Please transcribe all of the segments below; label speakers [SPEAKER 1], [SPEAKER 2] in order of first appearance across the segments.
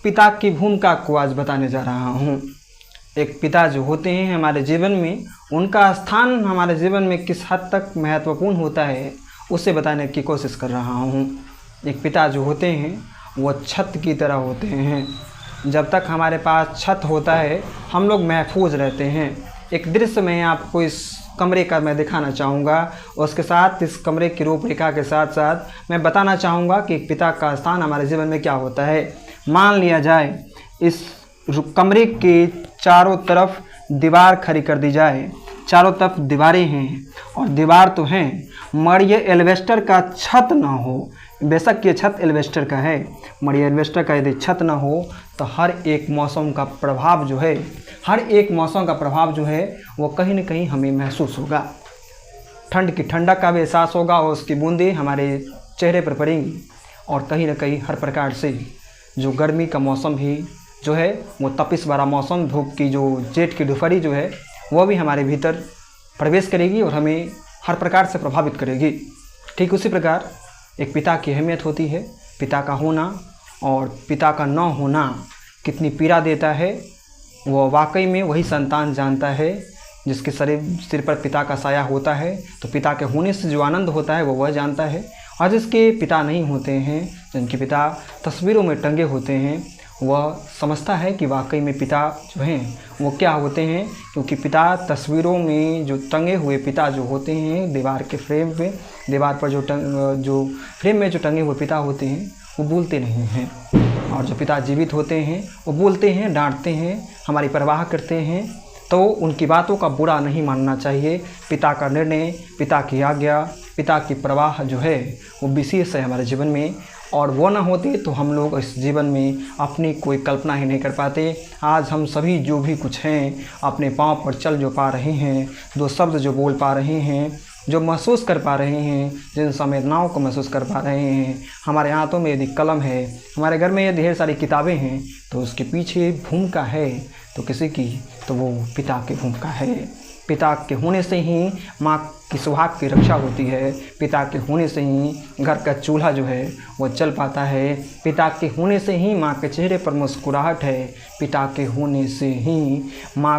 [SPEAKER 1] पिता की भूमिका को आज बताने जा रहा हूँ। एक पिता जो होते हैं हमारे जीवन में, उनका स्थान हमारे जीवन में किस हद तक महत्वपूर्ण होता है उसे बताने की कोशिश कर रहा हूँ। एक पिता जो होते हैं वो छत की तरह होते हैं। जब तक हमारे पास छत होता है हम लोग महफूज रहते हैं। एक दृश्य मैं आपको इस कमरे का मैं दिखाना चाहूँगा, उसके साथ इस कमरे की रूपरेखा के साथ साथ मैं बताना चाहूँगा कि एक पिता का स्थान हमारे जीवन में क्या होता है। मान लिया जाए इस कमरे के चारों तरफ दीवार खड़ी कर दी जाए, चारों तरफ दीवारें हैं और दीवार तो हैं मगर ये एल्वेस्टर का छत ना हो। बेशक ये छत एल्वेस्टर का है मगर ये एल्वेस्टर का यदि छत ना हो तो हर एक मौसम का प्रभाव जो है, हर एक मौसम का प्रभाव जो है वो कहीं न कहीं हमें महसूस होगा। ठंड की ठंडक का भी एहसास होगा और उसकी बूंदें हमारे चेहरे पर पड़ेंगी और कहीं न कहीं हर प्रकार से जो गर्मी का मौसम भी जो है वो तपिश भरा मौसम, धूप की जो जेठ की दोपहरी जो है वो भी हमारे भीतर प्रवेश करेगी और हमें हर प्रकार से प्रभावित करेगी। ठीक उसी प्रकार एक पिता की अहमियत होती है। पिता का होना और पिता का न होना कितनी पीड़ा देता है वो वाकई में वही संतान जानता है जिसके सिर पर पिता का साया होता है। तो पिता के होने से जो आनंद होता है वो वह जानता है। और जिसके पिता नहीं होते हैं, जिनके पिता तस्वीरों में टंगे होते हैं, वह समझता है कि वाकई में पिता जो हैं वो क्या होते हैं। क्योंकि पिता तस्वीरों में जो टंगे हुए पिता जो होते हैं, दीवार के फ्रेम पे, दीवार पर जो फ्रेम में जो टंगे हुए पिता होते हैं वो बोलते नहीं हैं। और जो पिता जीवित होते हैं वो बोलते हैं, डांटते हैं, हमारी परवाह करते हैं। तो उनकी बातों का बुरा नहीं मानना चाहिए। पिता का निर्णय, पिता की आज्ञा, पिता की परवाह जो है वो विशेष है हमारे जीवन में। और वो ना होते तो हम लोग इस जीवन में अपनी कोई कल्पना ही नहीं कर पाते। आज हम सभी जो भी कुछ हैं अपने पाँव पर चल जो पा रहे हैं, दो शब्द जो बोल पा रहे हैं, जो महसूस कर पा रहे हैं, जिन संवेदनाओं को महसूस कर पा रहे हैं, हमारे हाथों में यदि कलम है, हमारे घर में यदि ढेर सारी किताबें हैं तो उसके पीछे भूमिका है तो किसी की, तो वो पिता की भूमिका है। पिता के होने से ही माँ की सुहाग की रक्षा होती है। पिता के होने से ही घर का चूल्हा जो है वो चल पाता है। पिता के होने से ही माँ के चेहरे पर मुस्कुराहट है। पिता के होने से ही माँ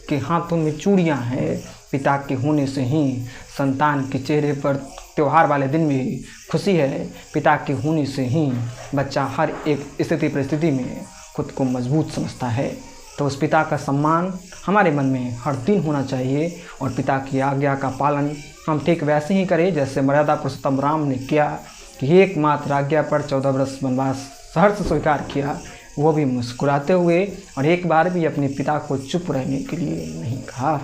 [SPEAKER 1] के हाथों में चूड़ियाँ हैं। पिता के होने से ही संतान के चेहरे पर त्यौहार वाले दिन में खुशी है। पिता के होने से ही बच्चा हर एक स्थिति परिस्थिति में खुद को मजबूत समझता है। तो उस पिता का सम्मान हमारे मन में हर दिन होना चाहिए और पिता की आज्ञा का पालन हम ठीक वैसे ही करें जैसे मर्यादा पुरुषोत्तम राम ने किया कि एकमात्र आज्ञा पर 14 वर्ष वनवास सहर्ष स्वीकार किया, वो भी मुस्कुराते हुए, और एक बार भी अपने पिता को चुप रहने के लिए नहीं कहा।